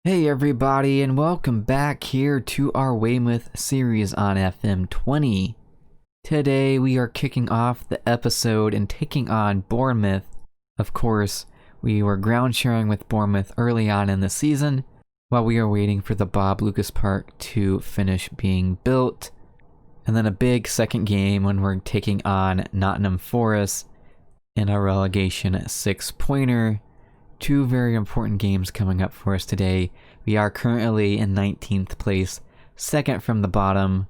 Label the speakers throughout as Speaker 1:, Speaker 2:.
Speaker 1: Hey everybody, and welcome back here to our Weymouth series on FM20. Today we are kicking off the episode and taking on Bournemouth. Of course, we were ground sharing with Bournemouth early on in the season while we are waiting for the Bob Lucas Park to finish being built. And then a big second game when we're taking on Nottingham Forest in a relegation 6-pointer. Two very important games coming up for us today. We are currently in 19th place, second from the bottom.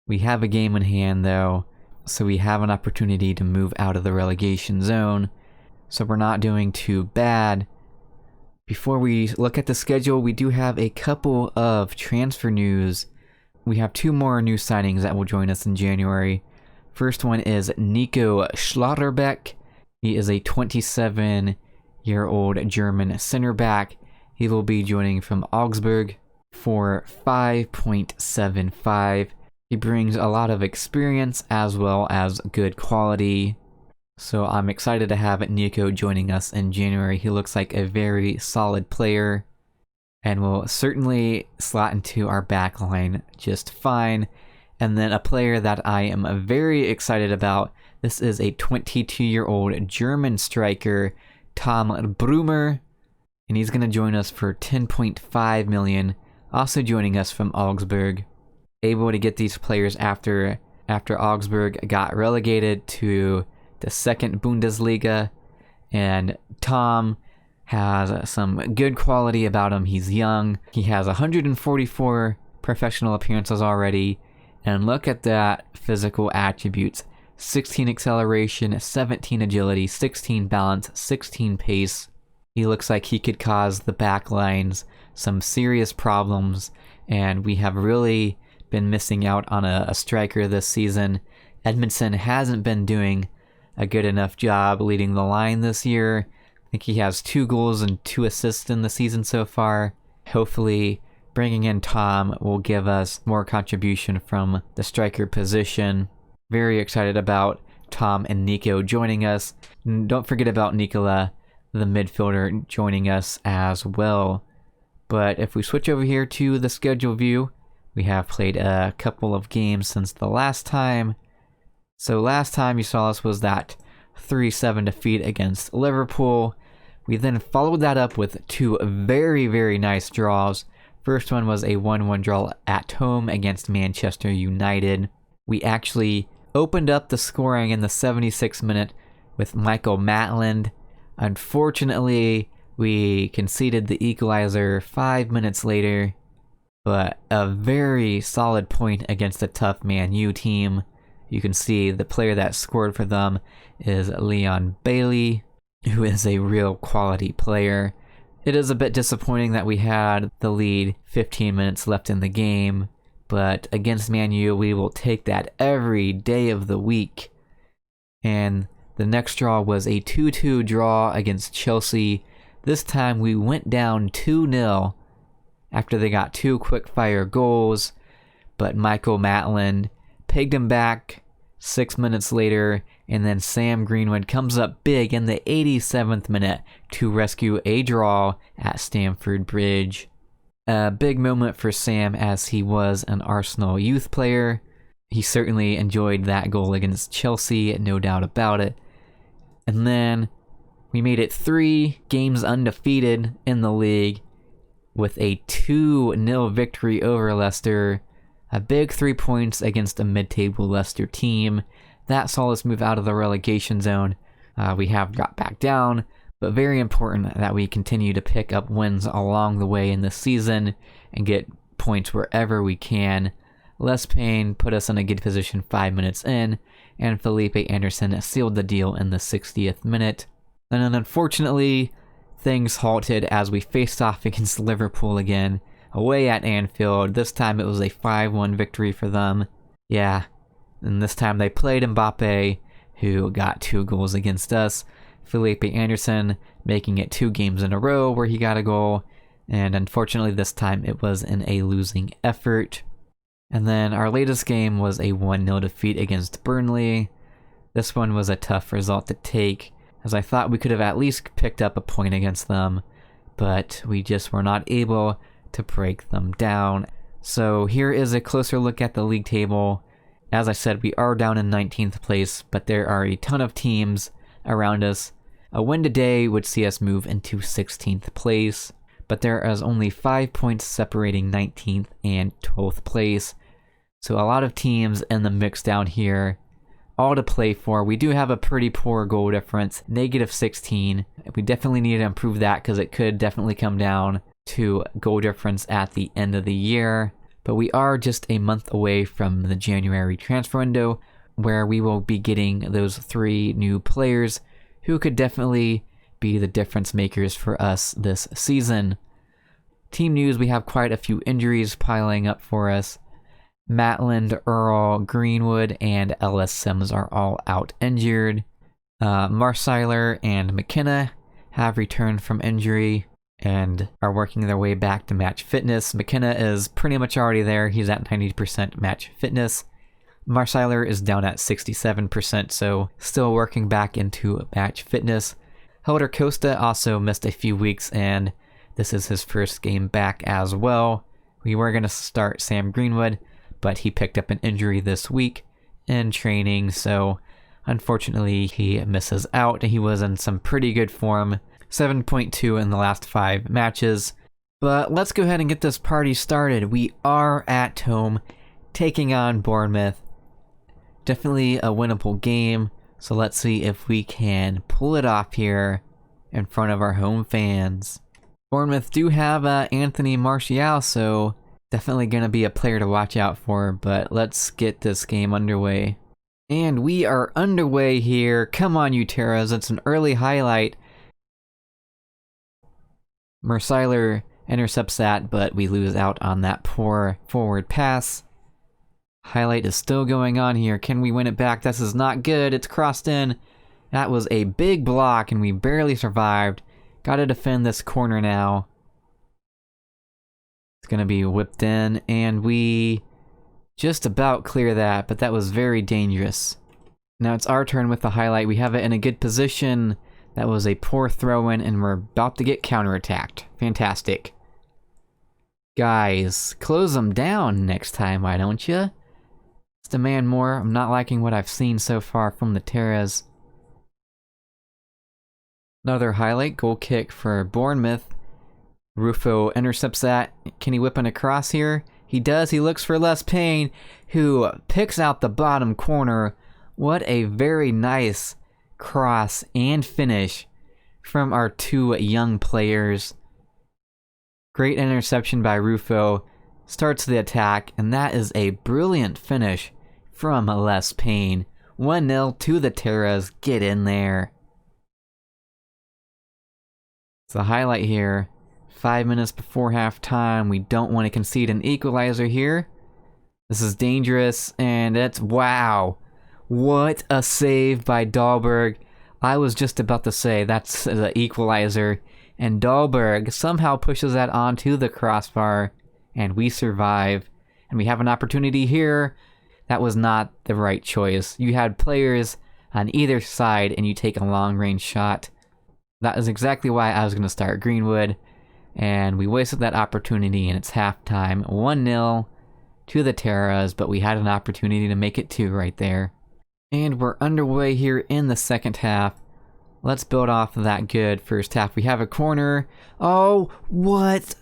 Speaker 1: We have a game in hand though, so we have an opportunity to move out of the relegation zone. So we're not doing too bad. Before we look at the schedule, we do have a couple of transfer news. We have two more new signings that will join us in January. First one is Nico Schlotterbeck. He is a 27-year-old German center back. He will be joining from Augsburg for 5.75. He brings a lot of experience as well as good quality. So I'm excited to have Nico joining us in January. He looks like a very solid player and will certainly slot into our back line just fine. And then a player that I am very excited about. This is a 22-year-old German striker, Tom Brummer, and he's going to join us for 10.5 million, also joining us from Augsburg. Able to get these players after Augsburg got relegated to the second Bundesliga, and Tom has some good quality about him. He's young. He has 144 professional appearances already, and look at that physical attributes. 16 acceleration, 17 agility, 16 balance, 16 pace. He looks like he could cause the back lines some serious problems, and we have really been missing out on a striker this season. Edmondson hasn't been doing a good enough job leading the line this year. I think he has 2 goals and 2 assists in the season so far. Hopefully, bringing in Tom will give us more contribution from the striker position. Very excited about Tom and Nico joining us. And don't forget about Nicola, the midfielder, joining us as well. But if we switch over here to the schedule view, we have played a couple of games since the last time. So last time you saw us was that 3-7 defeat against Liverpool. We then followed that up with 2 very, very nice draws. First one was a 1-1 draw at home against Manchester United. We actually opened up the scoring in the 76th minute with Michael Matland. Unfortunately, we conceded the equalizer 5 minutes later, but a very solid point against a tough Man U team. You can see the player that scored for them is Leon Bailey, who is a real quality player. It is a bit disappointing that we had the lead 15 minutes left in the game, but against Man U, we will take that every day of the week. And the next draw was a 2-2 draw against Chelsea. This time we went down 2-0 after they got 2 quick-fire goals, but Michael Matland pegged him back 6 minutes later, and then Sam Greenwood comes up big in the 87th minute to rescue a draw at Stamford Bridge. A big moment for Sam as he was an Arsenal youth player. He certainly enjoyed that goal against Chelsea, no doubt about it. And then we made it 3 games undefeated in the league with a 2-0 victory over Leicester. A big 3 points against a mid-table Leicester team. That saw us move out of the relegation zone. We have got back down, but very important that we continue to pick up wins along the way in the season and get points wherever we can. Les Payne put us in a good position 5 minutes in, and Felipe Anderson sealed the deal in the 60th minute. And then unfortunately, things halted as we faced off against Liverpool again, away at Anfield. This time it was a 5-1 victory for them. Yeah, and this time they played Mbappe, who got 2 goals against us. Felipe Anderson making it 2 games in a row where he got a goal, and unfortunately this time it was in a losing effort. And then our latest game was a 1-0 defeat against Burnley. This one was a tough result to take, as I thought we could have at least picked up a point against them, but we just were not able to break them down. So here is a closer look at the league table. As I said, we are down in 19th place, but there are a ton of teams around us. A win today would see us move into 16th place, but there is only 5 points separating 19th and 12th place. So a lot of teams in the mix down here, all to play for. We do have a pretty poor goal difference, -16. We definitely need to improve that because it could definitely come down to goal difference at the end of the year. But we are just a month away from the January transfer window, where we will be getting those 3 new players who could definitely be the difference makers for us this season. Team news, we have quite a few injuries piling up for us. Matland, Earl, Greenwood, and Ellis Sims are all out injured. Marsiler and McKenna have returned from injury and are working their way back to match fitness. McKenna is pretty much already there. He's at 90% match fitness. Marsiler is down at 67%, so still working back into match fitness. Helder Costa also missed a few weeks, and this is his first game back as well. We were going to start Sam Greenwood, but he picked up an injury this week in training, so unfortunately he misses out. He was in some pretty good form, 7.2 in the last 5 matches. But let's go ahead and get this party started. We are at home, taking on Bournemouth. Definitely a winnable game, so let's see if we can pull it off here in front of our home fans. Bournemouth do have Anthony Martial, so definitely going to be a player to watch out for, but let's get this game underway. And we are underway here. Come on, you Terras, it's an early highlight. Marsiler intercepts that, but we lose out on that poor forward pass. Highlight is still going on here. Can we win it back? This is not good. It's crossed in. That was a big block, and we barely survived. Gotta defend this corner now. It's gonna be whipped in, and we just about clear that, but that was very dangerous. Now it's our turn with the highlight. We have it in a good position. That was a poor throw-in, and we're about to get counterattacked. Fantastic. Guys, close them down next time, why don't you? Let's demand more. I'm not liking what I've seen so far from the Terras. Another highlight, goal kick for Bournemouth. Rufo intercepts that. Can he whip an across here? He does. He looks for Les Payne, who picks out the bottom corner. What a very nice cross and finish from our 2 young players. Great interception by Rufo. Starts the attack, and that is a brilliant finish from Les Payne. 1-0 to the Terras. Get in there. It's the highlight here. 5 minutes before halftime. We don't want to concede an equalizer here. This is dangerous, and it's wow. What a save by Dahlberg. I was just about to say that's the equalizer, and Dahlberg somehow pushes that onto the crossbar, and we survive. And we have an opportunity here. That was not the right choice. You had players on either side, and you take a long-range shot. That is exactly why I was going to start Greenwood, and we wasted that opportunity, and it's halftime. 1-0 to the Terras, but we had an opportunity to make it 2 right there. And we're underway here in the second half. Let's build off of that good first half. We have a corner. Oh, what?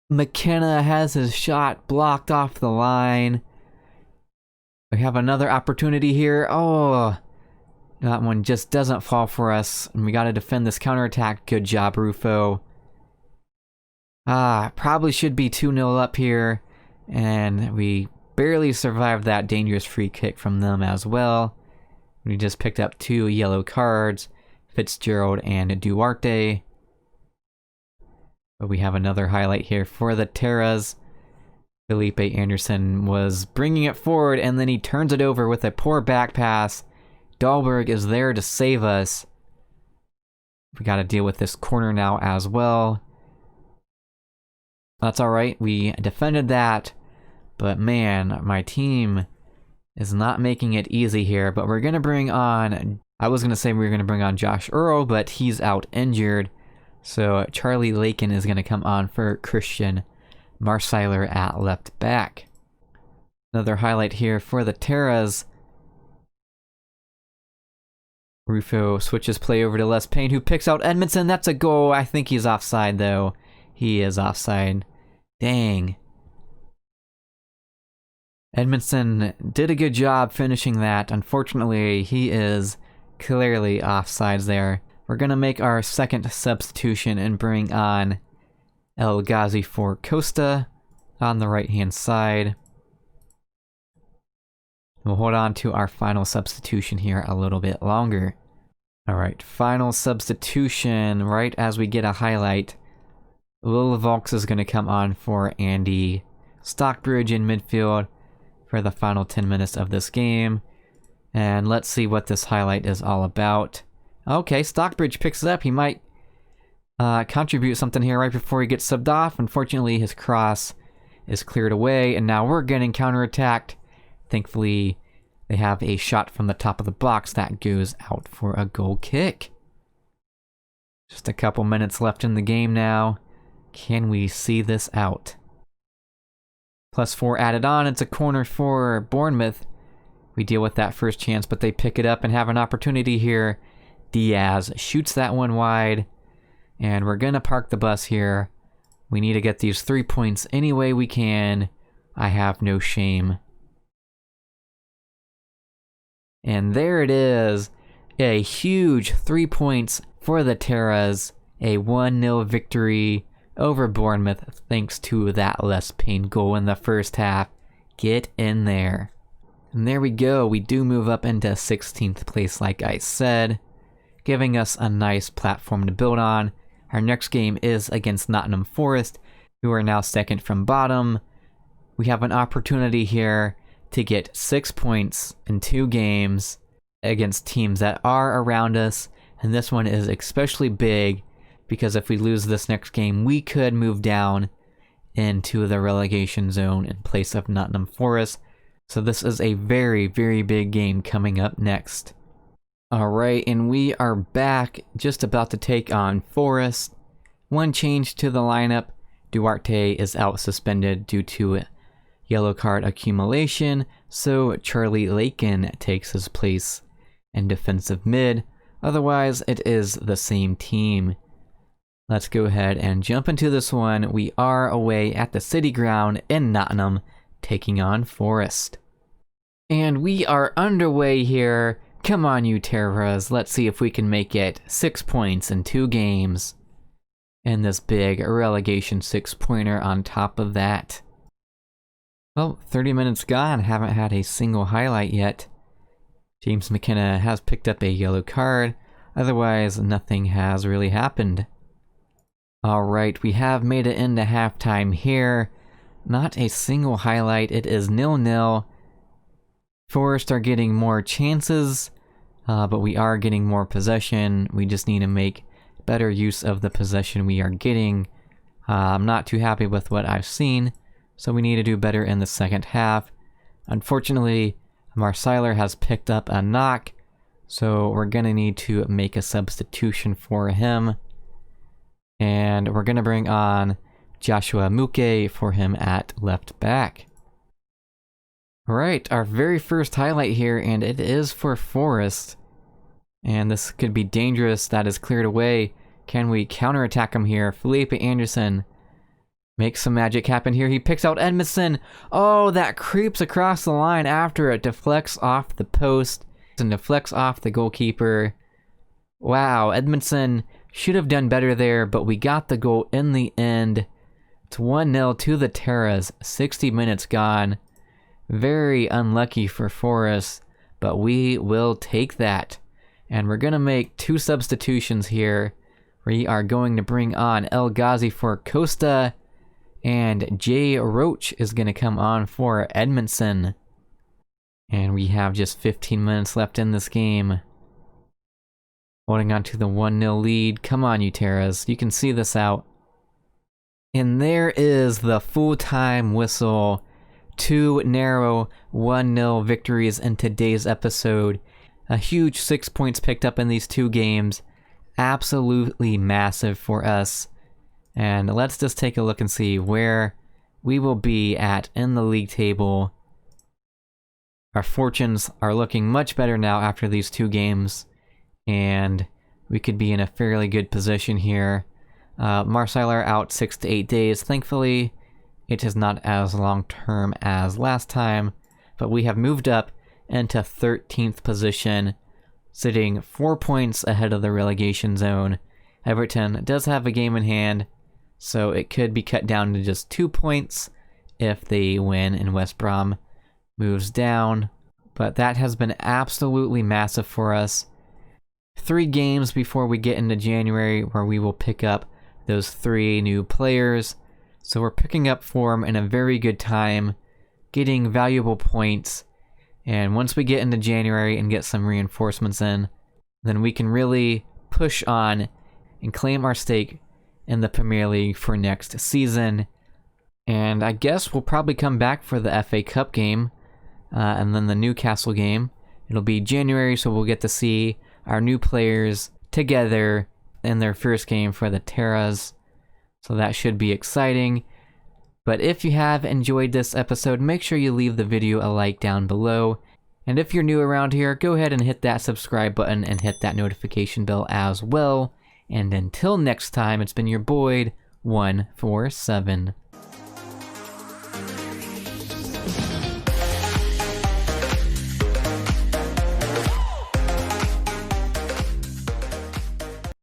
Speaker 1: McKenna has his shot blocked off the line. We have another opportunity here. Oh, that one just doesn't fall for us, and we got to defend this counterattack. Good job, Rufo. Probably should be 2-0 up here, and we barely survived that dangerous free kick from them as well. We just picked up 2 yellow cards, Fitzgerald and Duarte. But we have another highlight here for the Terras. Felipe Anderson was bringing it forward, and then he turns it over with a poor back pass. Dahlberg is there to save us. We got to deal with this corner now as well. That's alright, we defended that. But man, my team is not making it easy here. But we're going to bring on, I was going to say we were going to bring on Josh Earl, but he's out injured. So Charlie Lakin is going to come on for Christian Marsiler at left back. Another highlight here for the Terras. Rufo switches play over to Les Payne, who picks out Edmondson. That's a goal. I think he's offside, though. He is offside. Dang. Edmondson did a good job finishing that. Unfortunately, he is clearly offsides there. We're going to make our second substitution and bring on El Ghazi for Costa on the right-hand side. We'll hold on to our final substitution here a little bit longer. Alright, final substitution right as we get a highlight. Lil Volks is going to come on for Andy Stockbridge in midfield for the final 10 minutes of this game. And let's see what this highlight is all about. Okay, Stockbridge picks it up. He might contribute something here right before he gets subbed off. Unfortunately, his cross is cleared away, and now we're getting counterattacked. Thankfully, they have a shot from the top of the box that goes out for a goal kick. Just a couple minutes left in the game now. Can we see this out? +4 added on. It's a corner for Bournemouth. We deal with that first chance, but they pick it up and have an opportunity here. Diaz shoots that one wide, and we're going to park the bus here. We need to get these 3 points any way we can. I have no shame. And there it is. A huge 3 points for the Terras. A 1-0 victory over Bournemouth thanks to that Les Payne goal in the first half. Get in there. And there we go. We do move up into 16th place like I said, giving us a nice platform to build on. Our next game is against Nottingham Forest, who are now second from bottom. We have an opportunity here to get 6 points in 2 games against teams that are around us, and this one is especially big because if we lose this next game, we could move down into the relegation zone in place of Nottingham Forest. So this is a very, very big game coming up next. Alright, and we are back, just about to take on Forest. One change to the lineup. Duarte is out suspended due to yellow card accumulation, so Charlie Lakin takes his place in defensive mid. Otherwise, it is the same team. Let's go ahead and jump into this one. We are away at the City Ground in Nottingham, taking on Forest. And we are underway here. Come on, you Terras. Let's see if we can make it 6 points in 2 games. And this big relegation 6-pointer on top of that. Well, 30 minutes gone. Haven't had a single highlight yet. James McKenna has picked up a yellow card. Otherwise, nothing has really happened. Alright, we have made it into halftime here. Not a single highlight. It is 0-0. Forest are getting more chances, but we are getting more possession. We just need to make better use of the possession we are getting. I'm not too happy with what I've seen, so we need to do better in the second half. Unfortunately, Marsiler has picked up a knock, so we're going to need to make a substitution for him. And we're going to bring on Joshua Muke for him at left back. Alright, our very first highlight here, and it is for Forest. And this could be dangerous. That is cleared away. Can we counterattack him here? Felipe Anderson makes some magic happen here. He picks out Edmondson. Oh, that creeps across the line after it deflects off the post and deflects off the goalkeeper. Wow, Edmondson should have done better there, but we got the goal in the end. It's 1-0 to the Terras. 60 minutes gone. Very unlucky for Forest, but we will take that. And we're going to make 2 substitutions here. We are going to bring on El Ghazi for Costa, and Jay Roach is going to come on for Edmondson. And we have just 15 minutes left in this game. Holding on to the 1-0 lead. Come on, you Terras. You can see this out. And there is the full-time whistle. 2 narrow 1-0 victories in today's episode. A huge 6 points picked up in these 2 games. absolutely massive for us. And let's just take a look and see where we will be at in the league table. Our fortunes are looking much better now after these 2 games, and we could be in a fairly good position here. Marcelo out 6 to 8 days. Thankfully, it is not as long term as last time, but we have moved up into 13th position, sitting 4 points ahead of the relegation zone. Everton does have a game in hand, so it could be cut down to just 2 points if they win and West Brom moves down. But that has been absolutely massive for us. 3 games before we get into January where we will pick up those 3 new players. So we're picking up form in a very good time, getting valuable points. And once we get into January and get some reinforcements in, then we can really push on and claim our stake in the Premier League for next season. And I guess we'll probably come back for the FA Cup game and then the Newcastle game. It'll be January, so we'll get to see our new players together in their first game for the Terras. So that should be exciting. But if you have enjoyed this episode, make sure you leave the video a like down below. And if you're new around here, go ahead and hit that subscribe button and hit that notification bell as well. And until next time, it's been your Boyd 147.